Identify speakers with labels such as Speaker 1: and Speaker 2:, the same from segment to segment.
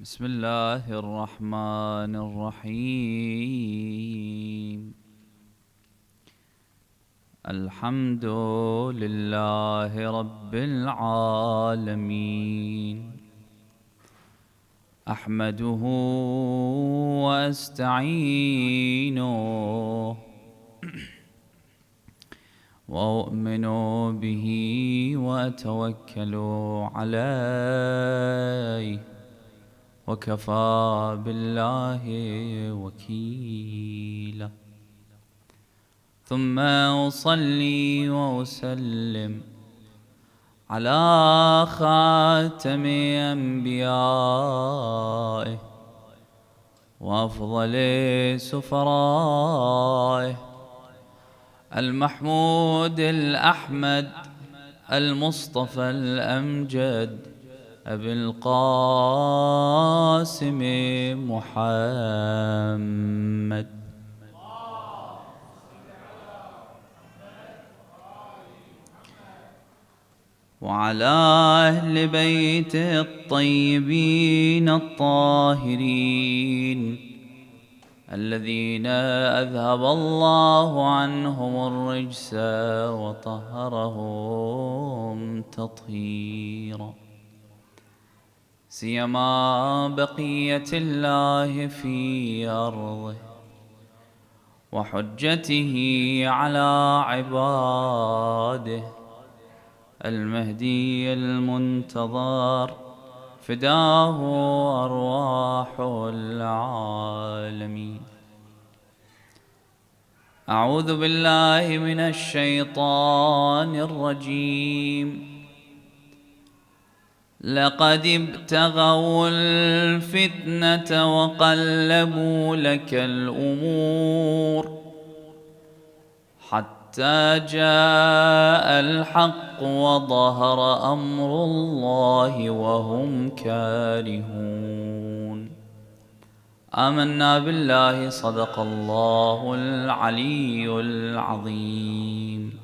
Speaker 1: بسم الله الرحمن الرحيم. الحمد لله رب العالمين، أحمده وأستعينه وأؤمن به وأتوكل عليه، وكفى بالله وكيلا. ثم أصلي وأسلم على خاتم أنبيائه وأفضل سفرائه، المحمود الأحمد المصطفى الأمجد، أبي القاسم محمد، وعلى أهل بيته الطيبين الطاهرين الذين أذهب الله عنهم الرجس وطهرهم تطهيرا، سيما بقية الله في أرضه وحجته على عباده، المهدي المنتظر فداه أرواح العالمين. أعوذ بالله من الشيطان الرجيم. لقد ابتغوا الفتنة وقلبوا لك الأمور حتى جاء الحق وظهر أمر الله وهم كارهون. آمنا بالله، صدق الله العلي العظيم.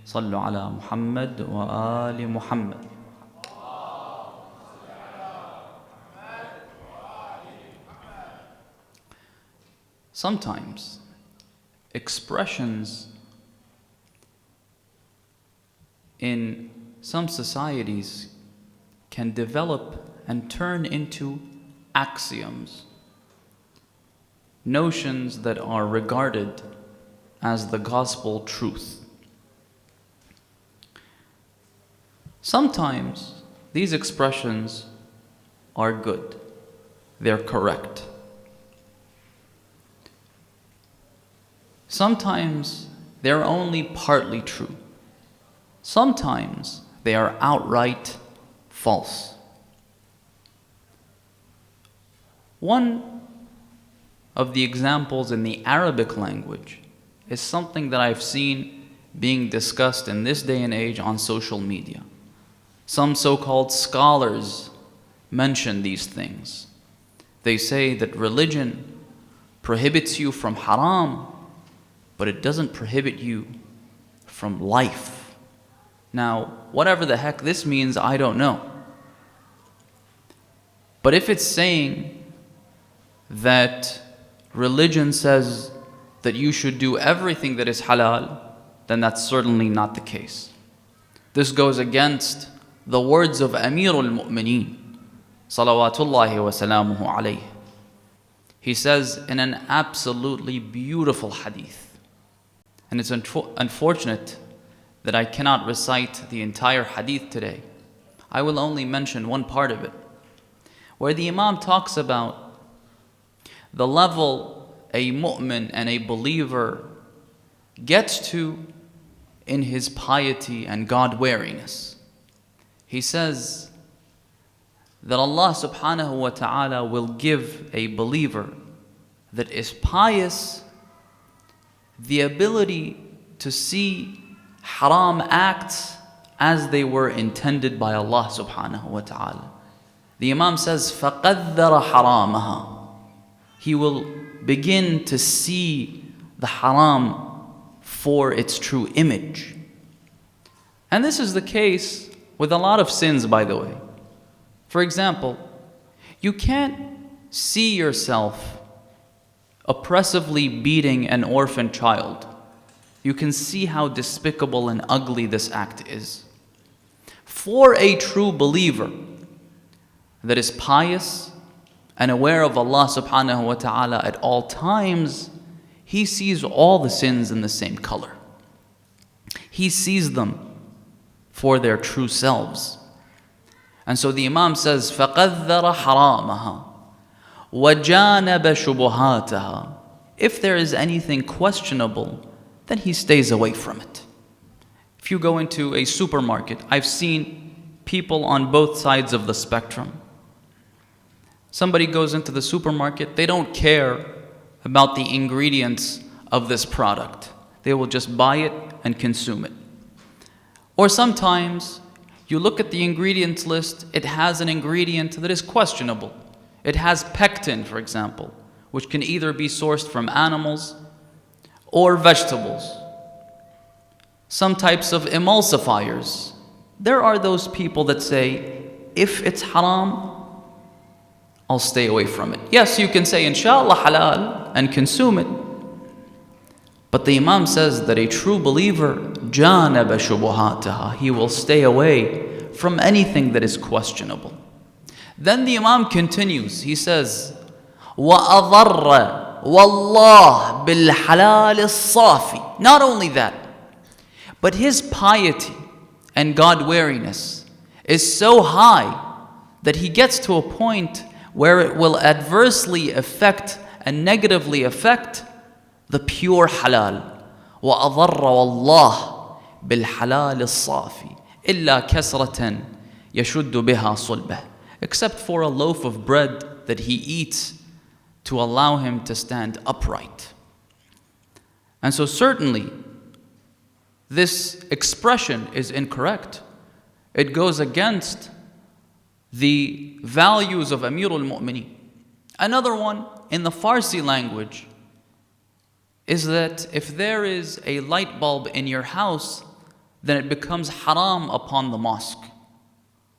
Speaker 1: صلوا على محمد وآل محمد. Sometimes expressions in some societies can develop and turn into axioms, notions that are regarded as the gospel truth. Sometimes these expressions are good, they're correct. Sometimes they're only partly true. Sometimes they are outright false. One of the examples in the Arabic language is something that I've seen being discussed in this day and age on social media. Some so-called scholars mention these things. They say that religion prohibits you from haram, but it doesn't prohibit you from life. Now, whatever the heck this means, I don't know. But if it's saying that religion says that you should do everything that is halal, then that's certainly not the case. This goes against the words of Amir al-Mu'mineen, salawatullahi wa salamuhu alayhi. He says in an absolutely beautiful hadith, and it's unfortunate that I cannot recite the entire hadith today. I will only mention one part of it, where the Imam talks about the level a mu'min and a believer gets to in his piety and God-wariness. He says that Allah subhanahu wa ta'ala will give a believer that is pious the ability to see haram acts as they were intended by Allah subhanahu wa ta'ala. The Imam says, فَقَدَّرَ حَرَامَهَا. He will begin to see the haram for its true image. And this is the case with a lot of sins, by the way. For example, You can't see yourself oppressively beating an orphan child. You can see how despicable and ugly this act is. For a true believer that is pious and aware of Allah subhanahu wa ta'ala at all times, he sees all the sins in the same color. He sees them for their true selves. And so the Imam says, فَقَدَّرَ حَرَامَهَا وَجَانَبَ شُبُهَاتَهَا. If there is anything questionable, then he stays away from it. If you go into a supermarket, I've seen people on both sides of the spectrum. Somebody goes into the supermarket, they don't care about the ingredients of this product. They will just buy it and consume it. Or sometimes you look at the ingredients list, it has an ingredient that is questionable. It has pectin, for example, which can either be sourced from animals or vegetables. Some types of emulsifiers. There are those people that say, if it's haram, I'll stay away from it. Yes, you can say, inshallah halal, and consume it. But the Imam says that a true believer, جَانَبَ شُبُهَاتَهَا, he will stay away from anything that is questionable. Then the Imam continues, he says, وَأَضَرَّ وَاللَّهِ بِالْحَلَالِ الصَّافِ. Not only that, but his piety and God-wariness is so high that he gets to a point where it will adversely affect and negatively affect the pure halal. وَأَضَرَّ وَاللَّهِ بِالْحَلَالِ الصَّافِ إِلَّا كَسْرَةً يَشُدُّ بِهَا صُلْبَهِ. Except for a loaf of bread that he eats to allow him to stand upright. And so certainly, this expression is incorrect. It goes against the values of Amirul Mu'mineen. Another one in the Farsi language is that if there is a light bulb in your house, then it becomes haram upon the mosque.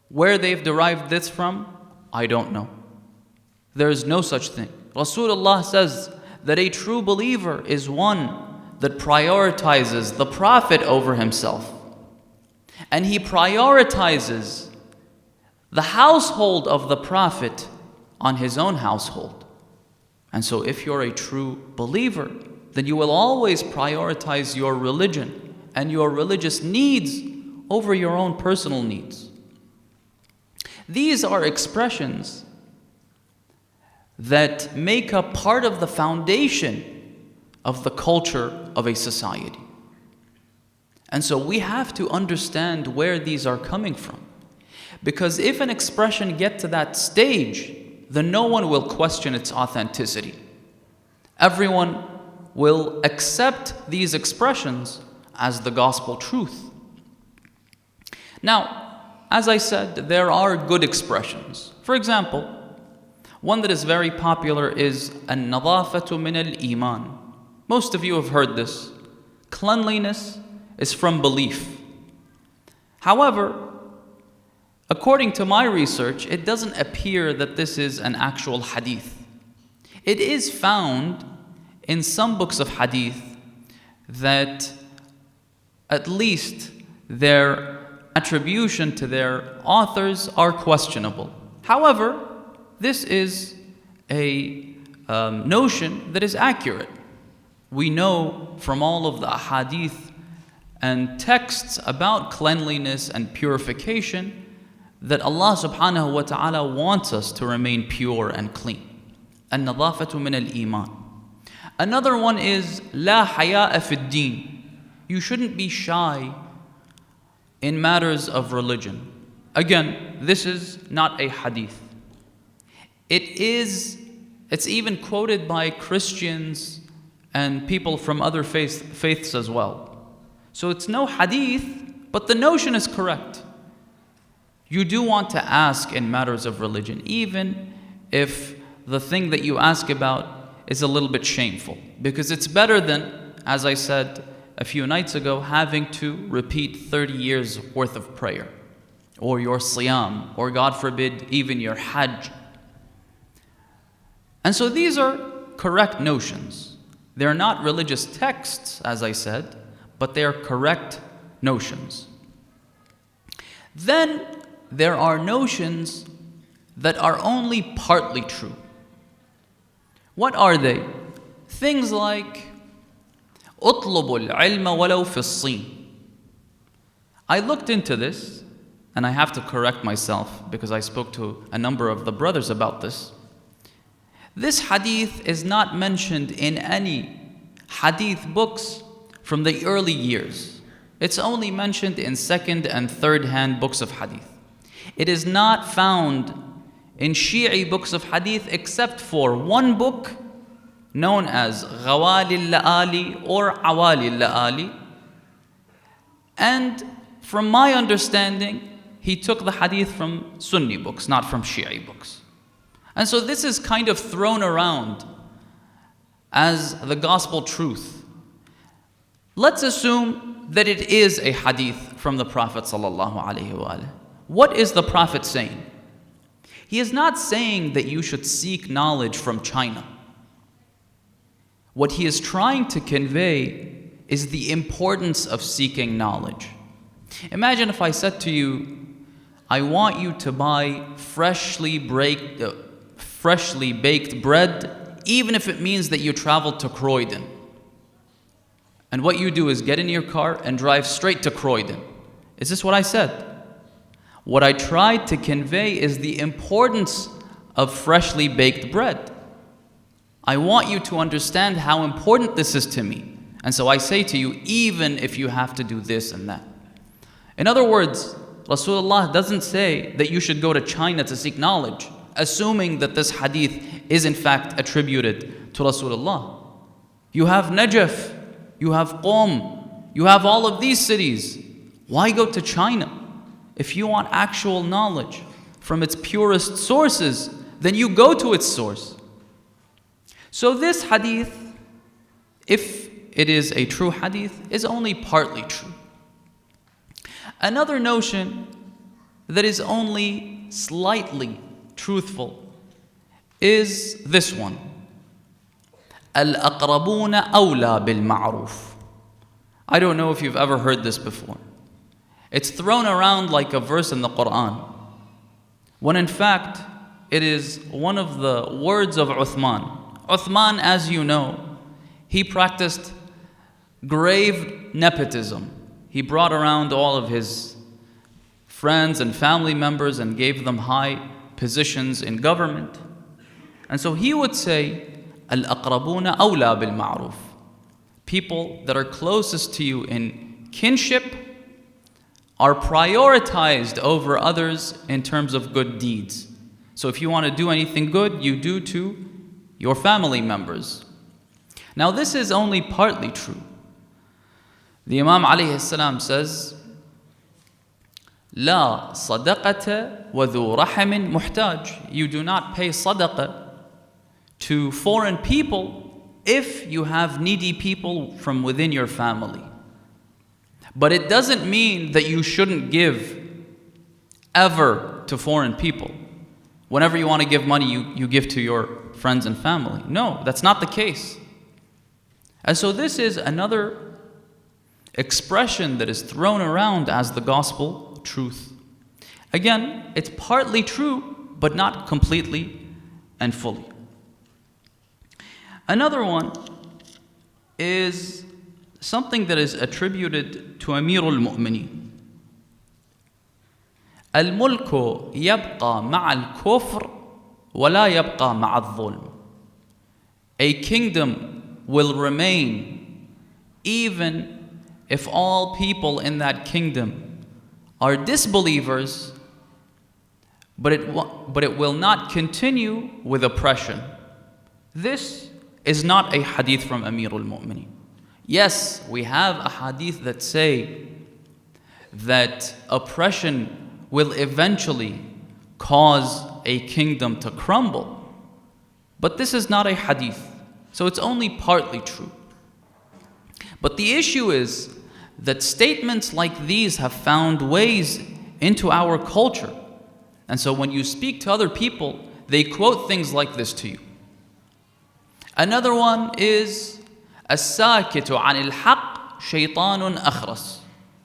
Speaker 1: Where they've derived this from, I don't know. There is no such thing. Rasulullah says that a true believer is one that prioritizes the Prophet over himself. And he prioritizes the household of the Prophet on his own household. And so if you're a true believer, then you will always prioritize your religion and your religious needs over your own personal needs. These are expressions that make up part of the foundation of the culture of a society. And so we have to understand where these are coming from. Because if an expression gets to that stage, then no one will question its authenticity. Everyone will accept these expressions as the gospel truth. Now, as I said, there are good expressions. For example, one that is very popular is النظافة من الإيمان. Most of you have heard this. Cleanliness is from belief. However, according to my research, it doesn't appear that this is an actual hadith. It is found in some books of hadith that at least their attribution to their authors are questionable. However, this is a notion that is accurate. We know from all of the ahadith and texts about cleanliness and purification that Allah subhanahu wa ta'ala wants us to remain pure and clean. An-nadafatu min al-iman. Another one is la haya'a fi ad-din. You shouldn't be shy in matters of religion. Again, this is not a hadith. It's even quoted by Christians and people from other faiths as well. So it's no hadith, but the notion is correct. You do want to ask in matters of religion, even if the thing that you ask about is a little bit shameful. Because it's better than, as I said a few nights ago, having to repeat 30 years worth of prayer, or your siyam, or God forbid, even your hajj. And so these are correct notions. They're not religious texts, as I said, but they are correct notions. Then there are notions that are only partly true. What are they? Things like اطلبوا العلم ولو في الصين. I looked into this, and I have to correct myself because I spoke to a number of the brothers about this. This hadith is not mentioned in any hadith books from the early years. It's only mentioned in second and third hand books of hadith. It is not found in Shi'i books of hadith except for one book known as Ghawali al-La'ali or Awali al-La'ali. And from my understanding, he took the hadith from Sunni books, not from Shi'i books. And so this is kind of thrown around as the gospel truth. Let's assume that it is a hadith from the Prophet sallallahu alaihi wasallam. What is the Prophet saying? He is not saying that you should seek knowledge from China. What he is trying to convey is the importance of seeking knowledge. Imagine if I said to you, I want you to buy freshly baked bread, even if it means that you travel to Croydon. And what you do is get in your car and drive straight to Croydon. Is this what I said? What I tried to convey is the importance of freshly baked bread. I want you to understand how important this is to me. And so I say to you, even if you have to do this and that. In other words, Rasulullah doesn't say that you should go to China to seek knowledge, assuming that this hadith is in fact attributed to Rasulullah. You have Najaf, you have Qom, you have all of these cities. Why go to China? If you want actual knowledge from its purest sources, then you go to its source. So this hadith, if it is a true hadith, is only partly true. Another notion that is only slightly truthful is this one. Al-aqrabuna awla bil-ma'ruf. I don't know if you've ever heard this before. It's thrown around like a verse in the Quran, when in fact it is one of the words of Uthman. Uthman, as you know, he practiced grave nepotism. He brought around all of his friends and family members and gave them high positions in government. And so he would say, Al-aqrabuna awla bil-ma'ruf. People that are closest to you in kinship are prioritized over others in terms of good deeds. So if you want to do anything good, you do to your family members. Now this is only partly true. The Imam alayhi salam says, La sadaqata wa dhu rahimin muhtaj. You do not pay sadaqah to foreign people if you have needy people from within your family. But it doesn't mean that you shouldn't give ever to foreign people. Whenever you want to give money, you give to your friends and family. No, that's not the case. And so this is another expression that is thrown around as the gospel truth. Again, it's partly true, but not completely and fully. Another one is something that is attributed to Amirul Mu'mineen. Al-mulku yabqa ma'al kufr wa la yabqa ma'al dhulm. A kingdom will remain even if all people in that kingdom are disbelievers, but it will not continue with oppression. This is not a hadith from Amirul Mu'mineen. Yes, we have a hadith that say that oppression will eventually cause a kingdom to crumble. But this is not a hadith, so it's only partly true. But the issue is that statements like these have found ways into our culture. And so when you speak to other people, they quote things like this to you. Another one is الساكت عن الحق شيطان أخرس.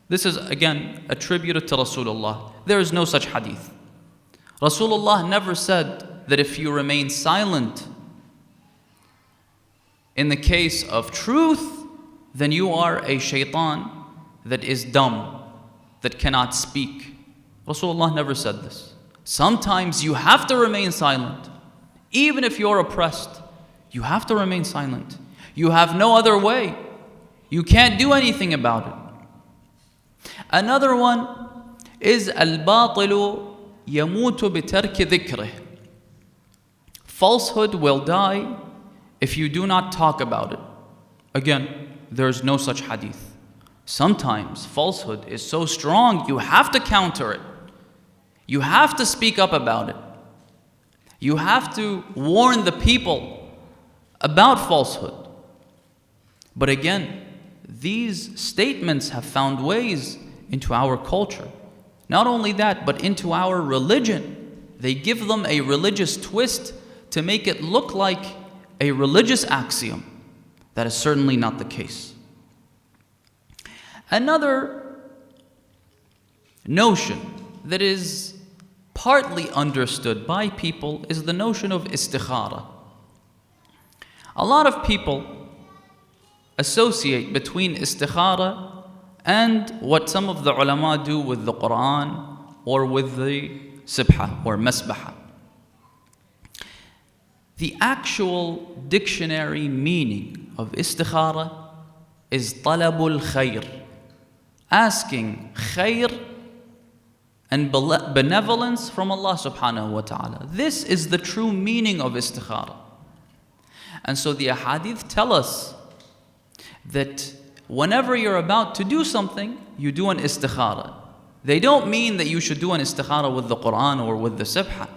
Speaker 1: This is again attributed to Rasulullah. There is no such hadith. Rasulullah never said that if you remain silent in the case of truth, then you are a shaitan that is dumb, that cannot speak. Rasulullah never said this. Sometimes you have to remain silent. Even if you're oppressed, you have to remain silent. You have no other way. You can't do anything about it. Another one is al-batilu yamutu bitarki dhikrih. Falsehood will die if you do not talk about it. Again, there is no such hadith. Sometimes falsehood is so strong, you have to counter it. You have to speak up about it. You have to warn the people about falsehood. But again, these statements have found ways into our culture. Not only that, but into our religion. They give them a religious twist to make it look like a religious axiom. That is certainly not the case. Another notion that is partly understood by people is the notion of istikhara. A lot of people associate between istikhara and what some of the ulama do with the Quran or with the sibha or masbaha. The actual dictionary meaning of istikhara is talabul khair, asking khair and benevolence from Allah subhanahu wa ta'ala. This is the true meaning of istikhara. And so the ahadith tell us that whenever you're about to do something, you do an istikhara. They don't mean that you should do an istikhara with the Quran or with the sibha.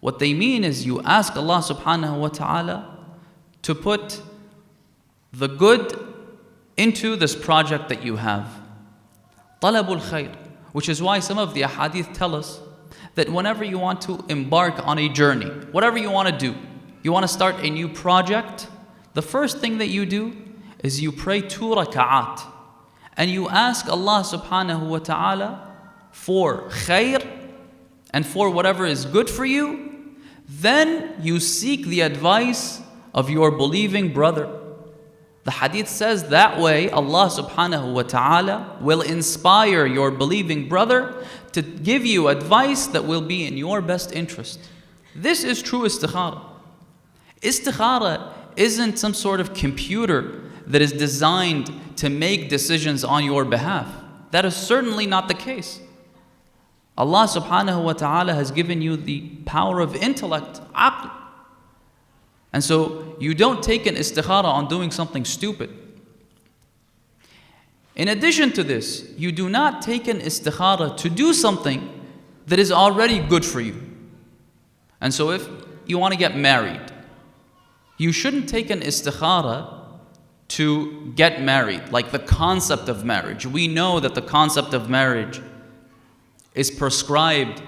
Speaker 1: What they mean is you ask Allah subhanahu wa ta'ala to put the good into this project that you have. Talabul khair. Which is why some of the ahadith tell us that whenever you want to embark on a journey, whatever you want to do, you want to start a new project, the first thing that you do is you pray 2 raka'at. And you ask Allah subhanahu wa ta'ala for khair and for whatever is good for you. Then you seek the advice of your believing brother. The hadith says that way Allah subhanahu wa ta'ala will inspire your believing brother to give you advice that will be in your best interest. This is true istikhara. Istikhara isn't some sort of computer that is designed to make decisions on your behalf. That is certainly not the case. Allah subhanahu wa ta'ala has given you the power of intellect, aql. And so you don't take an istikhara on doing something stupid. In addition to this, you do not take an istikhara to do something that is already good for you. And so if you want to get married, you shouldn't take an istikhara to get married, like the concept of marriage. We know that the concept of marriage is prescribed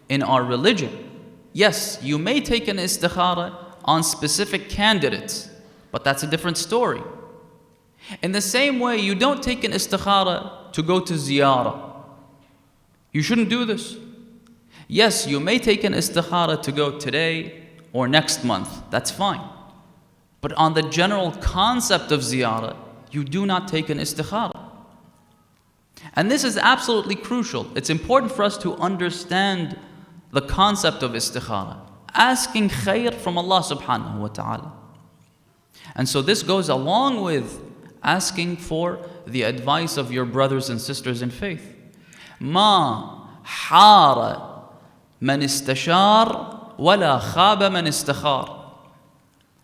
Speaker 1: in our religion. Yes, you may take an istikhara on specific candidates, but that's a different story. In the same way, you don't take an istikhara to go to ziyarah. You shouldn't do this. Yes, you may take an istikhara to go today or next month. That's fine. But on the general concept of ziyarah, you do not take an istikhara. And this is absolutely crucial. It's important for us to understand the concept of istikhara. Asking khair from Allah subhanahu wa ta'ala. And so this goes along with asking for the advice of your brothers and sisters in faith. Ma hara man istashar wala khaba man istakhar.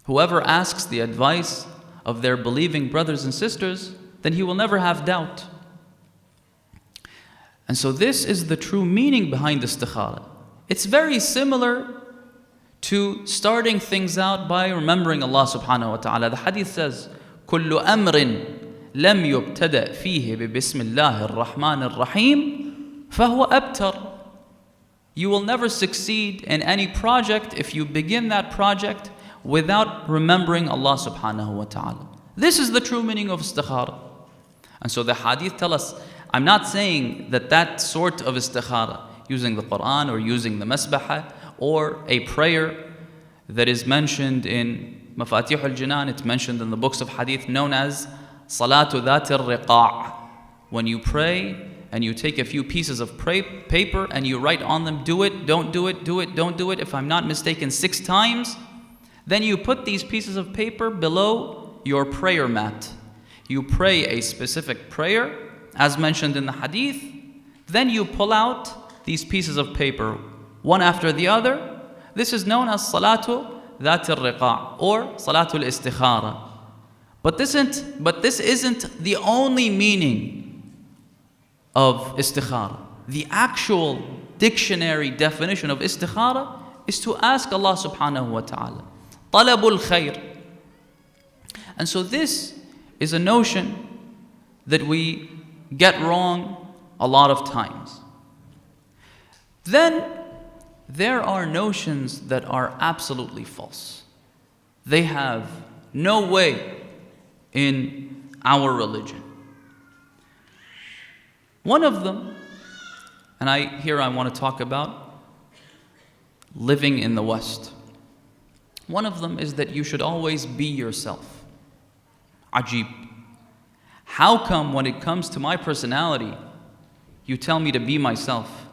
Speaker 1: Whoever asks the advice of their believing brothers and sisters, then he will never have doubt. And so this is the true meaning behind istikhara. It's very similar to starting things out by remembering Allah subhanahu wa ta'ala. The hadith says, كُلُّ أَمْرٍ لَمْ يُبْتَدَأْ فِيهِ بِبِسْمِ اللَّهِ الرَّحْمَنِ الرَّحِيمِ فَهُوَ أَبْتَرٌ. You will never succeed in any project if you begin that project without remembering Allah subhanahu wa ta'ala. This is the true meaning of istikhara. And so the hadith tell us, I'm not saying that that sort of istikhara, using the Quran or using the masbahah or a prayer that is mentioned in Mafatih al-Jinan, it's mentioned in the books of hadith known as Salatu Dhat al-Riqa'. When you pray and you take a few pieces of paper and you write on them, do it, don't do it, do it, don't do it, if I'm not mistaken, 6 times, then you put these pieces of paper below your prayer mat. You pray a specific prayer, as mentioned in the hadith, then you pull out these pieces of paper, one after the other. This is known as Salatu Dhat al-Riqa' or Salatu al-Istikhara. But this isn't the only meaning of istikhara. The actual dictionary definition of istikhara is to ask Allah subhanahu wa ta'ala. Talabul khair. And so this is a notion that we get wrong a lot of times. Then there are notions that are absolutely false. They have no way in our religion. One of them, and I want to talk about living in the West. One of them is that you should always be yourself. Ajib. How come when it comes to my personality, you tell me to be myself?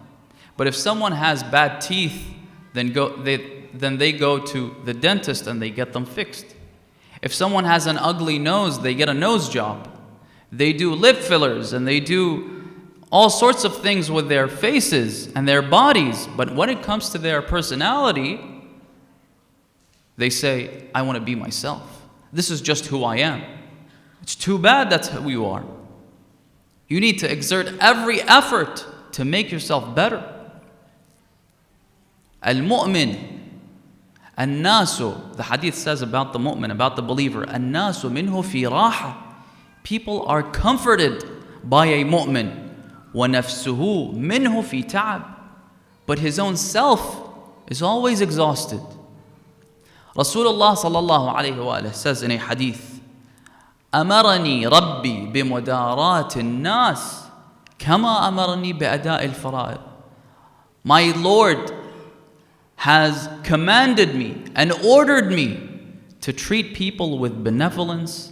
Speaker 1: But if someone has bad teeth, then they go to the dentist and they get them fixed. If someone has an ugly nose, they get a nose job. They do lip fillers and they do all sorts of things with their faces and their bodies. But when it comes to their personality, they say, I want to be myself. This is just who I am. It's too bad that's who you are. You need to exert every effort to make yourself better. Al-mu'min, an-nasu, the hadith says about the mu'min, about the believer, an-nasu minhu fi raha. People are comforted by a mu'min. وَنَفْسُهُ مِنْهُ فِي تَعَبٍ. But his own self is always exhausted. Rasulullah sallallahu alayhi wa says in a hadith, أَمَرَنِي رَبِّي بِمُدَارَاتِ النَّاسِ كَمَا أَمَرَنِي بِأَدَاءِ الْفَرَائِضِ. My Lord has commanded me and ordered me to treat people with benevolence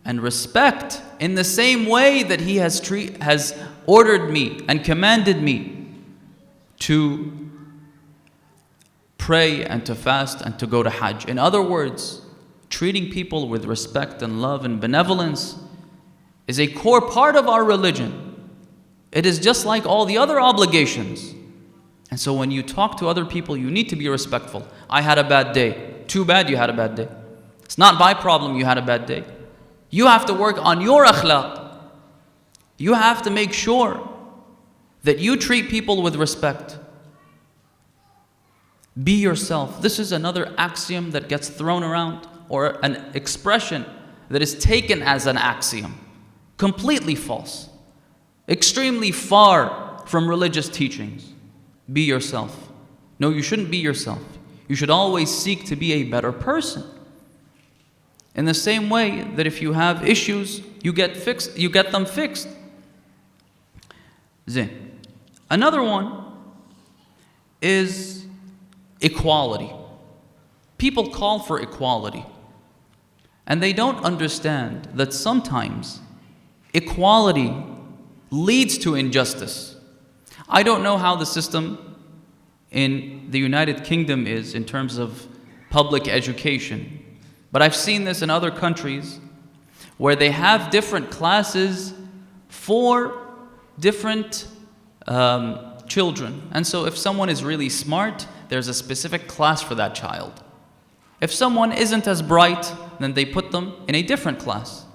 Speaker 1: and respect in the same way that He has ordered me and commanded me to pray and to fast and to go to Hajj. In other words, treating people with respect and love and benevolence is a core part of our religion. It is just like all the other obligations. And so when you talk to other people, you need to be respectful. I had a bad day. Too bad you had a bad day. It's not my problem you had a bad day. You have to work on your akhlaq. You have to make sure that you treat people with respect. Be yourself. This is another axiom that gets thrown around, or an expression that is taken as an axiom. Completely false. Extremely far from religious teachings. Be yourself. No, you shouldn't be yourself. You should always seek to be a better person. In the same way that if you have issues, you get them fixed. Zain. Another one is equality. People call for equality, and they don't understand that sometimes equality leads to injustice. I don't know how the system in the United Kingdom is in terms of public education, but I've seen this in other countries where they have different classes for different children. And so if someone is really smart, there's a specific class for that child. If someone isn't as bright, then they put them in a different class.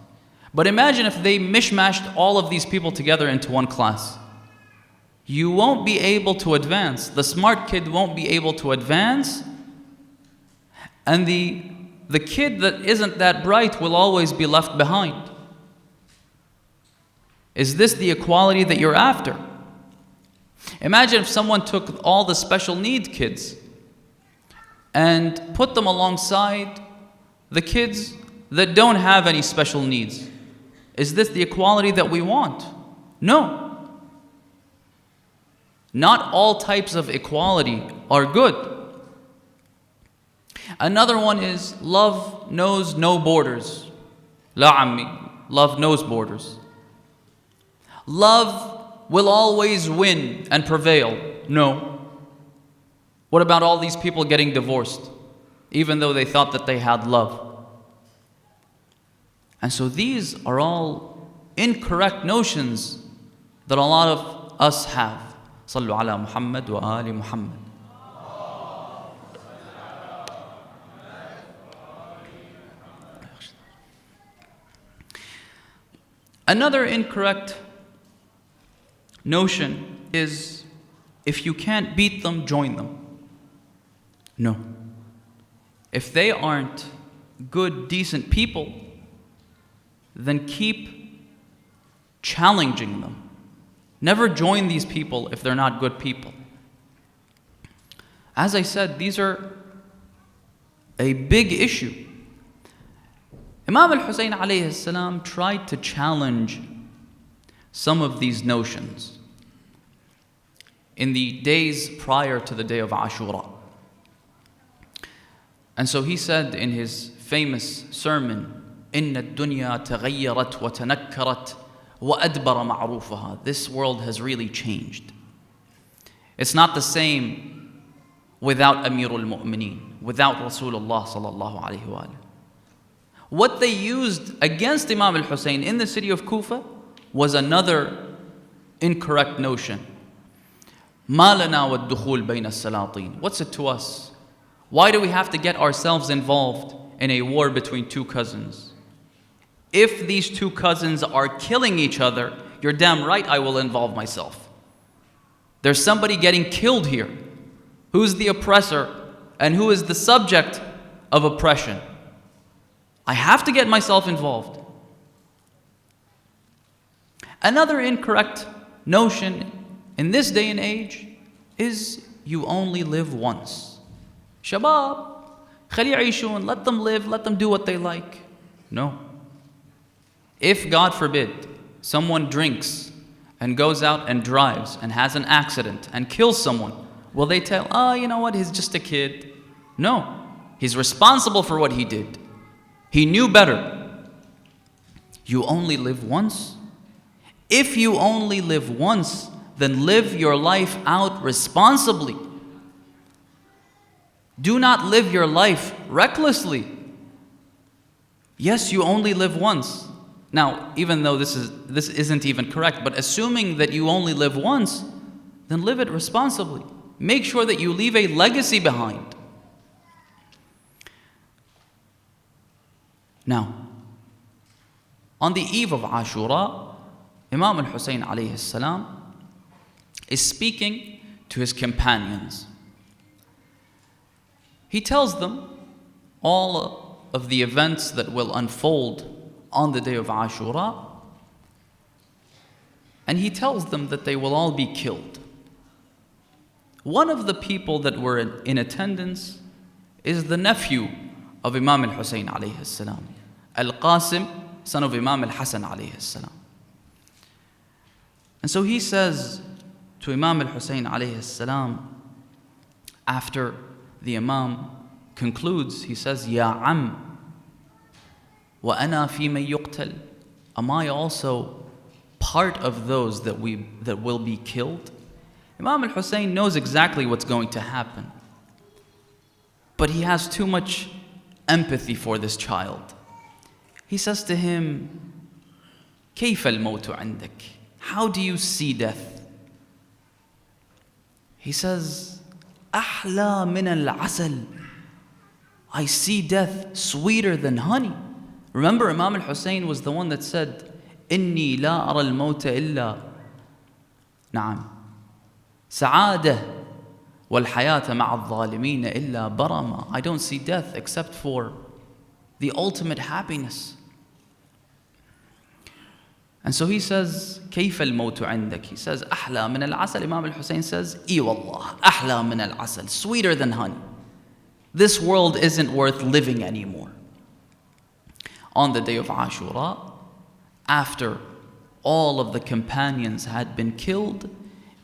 Speaker 1: But imagine if they mishmashed all of these people together into one class. You won't be able to advance. The smart kid won't be able to advance, and the kid that isn't that bright will always be left behind. Is this the equality that you're after? Imagine if someone took all the special need kids and put them alongside the kids that don't have any special needs. Is this the equality that we want? No. Not all types of equality are good. Another one is love knows no borders. La ammi, love knows borders. Love will always win and prevail. No. What about all these people getting divorced, even though they thought that they had love? And so these are all incorrect notions that a lot of us have. Sallu ala Muhammad wa ali Muhammad. Another incorrect notion is, if you can't beat them, join them. No. If they aren't good, decent people, then keep challenging them. Never join these people if they're not good people. As I said, these are a big issue. Imam al-Hussein alayhi salam tried to challenge some of these notions in the days prior to the day of Ashura. And so he said in his famous sermon, إِنَّ الدُّنْيَا تَغَيَّرَتْ وَتَنَكَّرَتْ وَأَدْبَرَ مَعْرُوفَهَا. This world has really changed. It's not the same without Amirul Mu'mineen, without Rasulullah sallallahu alayhi wa sallam. What they used against Imam al-Hussein in the city of Kufa was another incorrect notion. مَا لَنَا وَالدُّخُولِ بَيْنَ السَّلَاطِينِ. What's it to us? Why do we have to get ourselves involved in a war between two cousins? If these two cousins are killing each other, you're damn right I will involve myself. There's somebody getting killed here. Who's the oppressor and who is the subject of oppression? I have to get myself involved. Another incorrect notion in this day and age is you only live once. Shabab, khali yishun, let them live, let them do what they like. No. If, God forbid, someone drinks and goes out and drives and has an accident and kills someone, will they tell, you know what, he's just a kid? No. He's responsible for what he did. He knew better. You only live once. If you only live once, then live your life out responsibly. Do not live your life recklessly. Yes, you only live once. Now, even though this isn't even correct, but assuming that you only live once, then live it responsibly. Make sure that you leave a legacy behind. Now, on the eve of Ashura, Imam al-Hussein alayhi salam is speaking to his companions. He tells them all of the events that will unfold on the day of Ashura, and he tells them that they will all be killed. One of the people that were in attendance is the nephew of Imam al-Hussein alayhi salam, Al-Qasim, son of Imam al-Hasan alayhi salam. And so he says to Imam al-Hussein alayhi salam, after the Imam concludes, he says, Ya Am, wa ana fi man yuqtal. Am I also part of those that will be killed? Imam al-Hussein knows exactly what's going to happen, but he has too much empathy for this child. He says to him, كيف الموت عندك? How do you see death? He says, أحلى من العسل. I see death sweeter than honey. Remember, Imam al-Hussein was the one that said, إني لا أرى الموت إلا نعم سعادة والحياة مع الظالمين إلا برما. I don't see death except for the ultimate happiness. And so he says, كيف الموت عندك? He says, أحلى من العسل. Imam al-Hussein says, إي والله أحلى من العسل, sweeter than honey. This world isn't worth living anymore. On the day of Ashura, after all of the companions had been killed,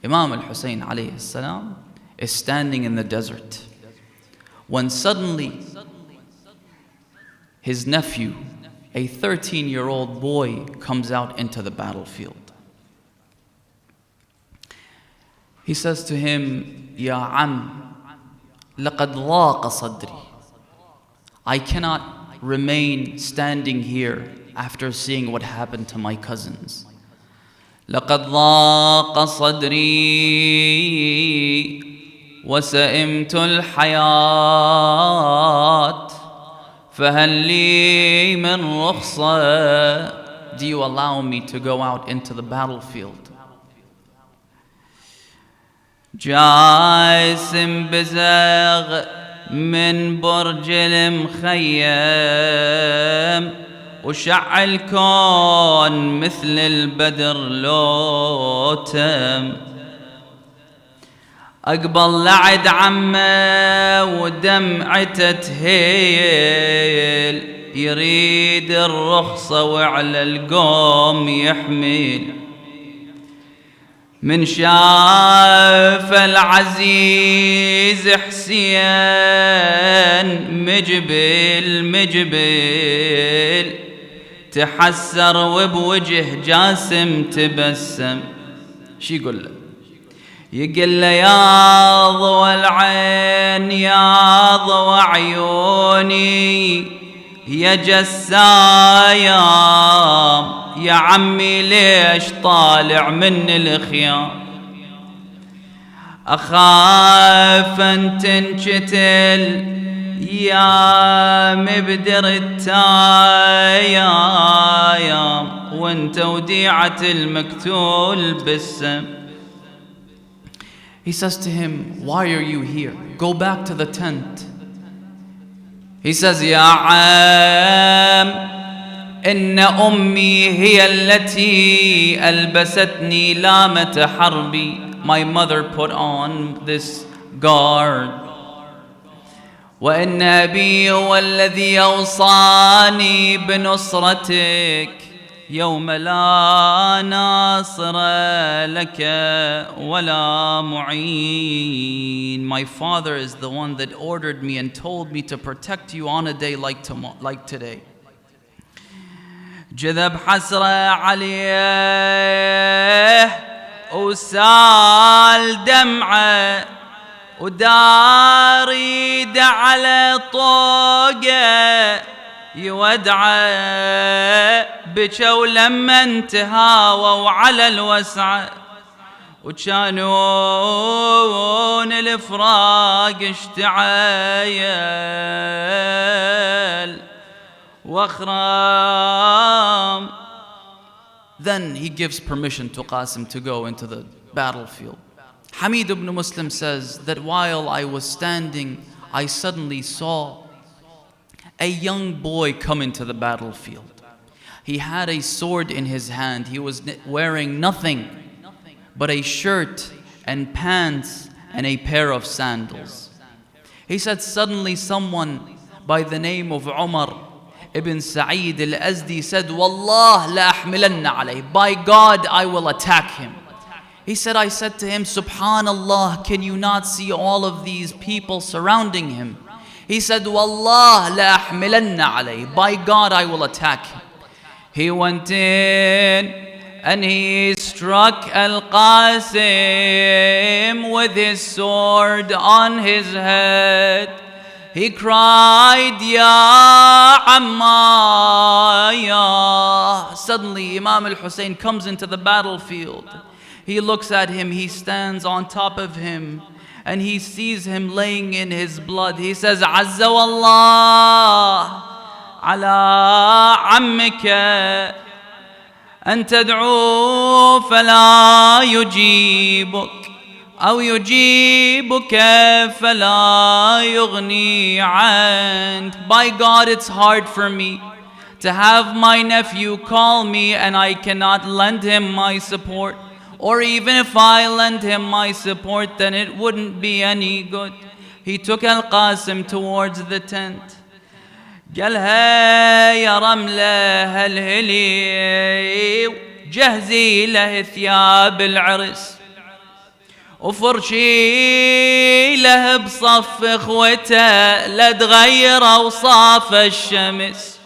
Speaker 1: Imam al-Hussein alayhi salam is standing in the desert, when suddenly his nephew, a 13-year-old boy, comes out into the battlefield. He says to him, Ya Am, laqad dhaqa sadri. I cannot remain standing here after seeing what happened to my cousins. لقد ضاق صدري وسئمت الحياة فهل لي من رخصة. Do you allow me to go out into the battlefield? جاسم بزغ من برج المخيم وشع الكون مثل البدر لوتم. أقبل لعد عمه ودمعته تهيل يريد الرخصة وعلى القوم يحمل. من شاف العزيز حسين مجبل تحسر وبوجه جاسم تبسم. شي يقول له؟ يقول له يا ضوى العين يا ضوى عيوني يا جسايام يا عمي ليش طالع من الخيام. أخاف أن تنشتل يا مبدر التايام وانت وديعة المقتول بالسم. He says to him, why are you here? Go back to the tent. He says, يا عم إن أمي هي التي ألبستني لامة حربي. My mother put on this guard. وإن أبي هو الذي أوصاني بنصرتك يوم لا ناصر لك ولا معين. My father is the one that ordered me and told me to protect you on a day like today. جذب حسرة عليه وسال دمعة وداريد على طوقه يودعه. بكوا لما انتهاووا على الوسعة وكانون الفراق اشتعل واخرام. Then he gives permission to Qasim to go into the battlefield. Hamid ibn Muslim says that while I was standing, I suddenly saw a young boy come into the battlefield. He had a sword in his hand. He was wearing nothing but a shirt and pants and a pair of sandals. He said suddenly someone by the name of Umar ibn Sa'id al-Azdi said, Wallah la ahmilanna alayh. By God, I will attack him. He said, I said to him, Subhanallah, can you not see all of these people surrounding him? He said, Wallah la ahmilanna alayh. By God, I will attack him. He went in and he struck Al-Qasim with his sword on his head. He cried, Ya Amma, Ya. Suddenly, Imam al-Hussein comes into the battlefield. He looks at him, he stands on top of him, and he sees him laying in his blood. He says, Azza wallah ala ammika an tad'u fala yujibuk أو يجيبك فلا يغني عنك. By God, it's hard for me to have my nephew call me and I cannot lend him my support. Or even if I lend him my support, then it wouldn't be any good. He took Al-Qasim towards the tent. قالها يا رملة هالهلي جهزي له ثياب العرس وفرشي له بصف اخوته لا تغير اوصاف الشمس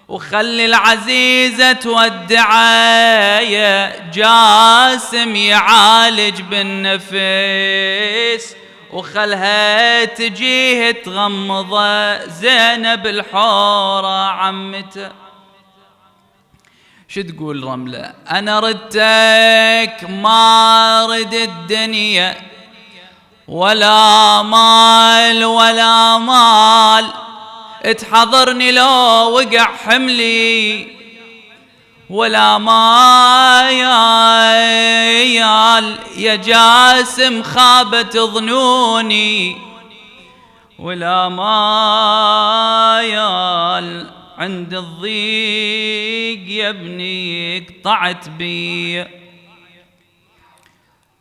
Speaker 1: وخلي العزيزة تودعايا جاسم يعالج بالنفس وخلها تجيه تغمضه زينب الحورة عمته. شو تقول رملة؟ أنا ردتك ما رد الدنيا ولا مال ولا مال تحضرني لو وقع حملي ولا مايال يا جاسم خابت ظنوني ولا مايال عند الضيق يا ابني قطعت بي.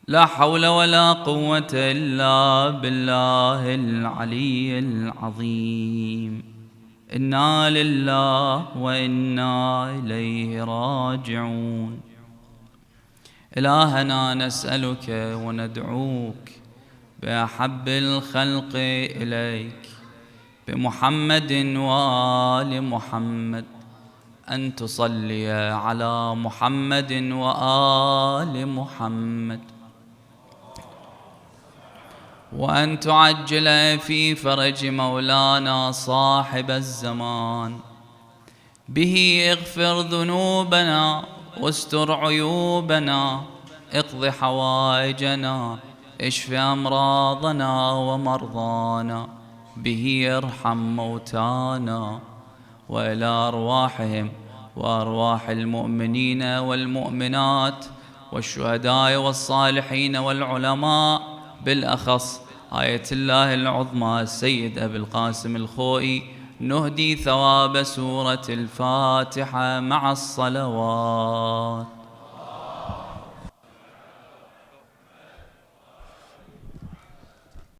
Speaker 1: لا حول ولا قوة إلا بالله العلي العظيم. إنا لله وإنا إليه راجعون. إلهنا نسألك وندعوك بأحب الخلق إليك بمحمد وآل محمد أن تصلي على محمد وآل محمد وأن تعجل في فرج مولانا صاحب الزمان به اغفر ذنوبنا واستر عيوبنا اقض حوائجنا اشف أمراضنا ومرضانا به ارحم موتانا وإلى أرواحهم وأرواح المؤمنين والمؤمنات والشهداء والصالحين والعلماء بالأخص آية الله العظمى السيد أبي القاسم الخوئي نهدي ثواب سورة الفاتحة مع الصلوات.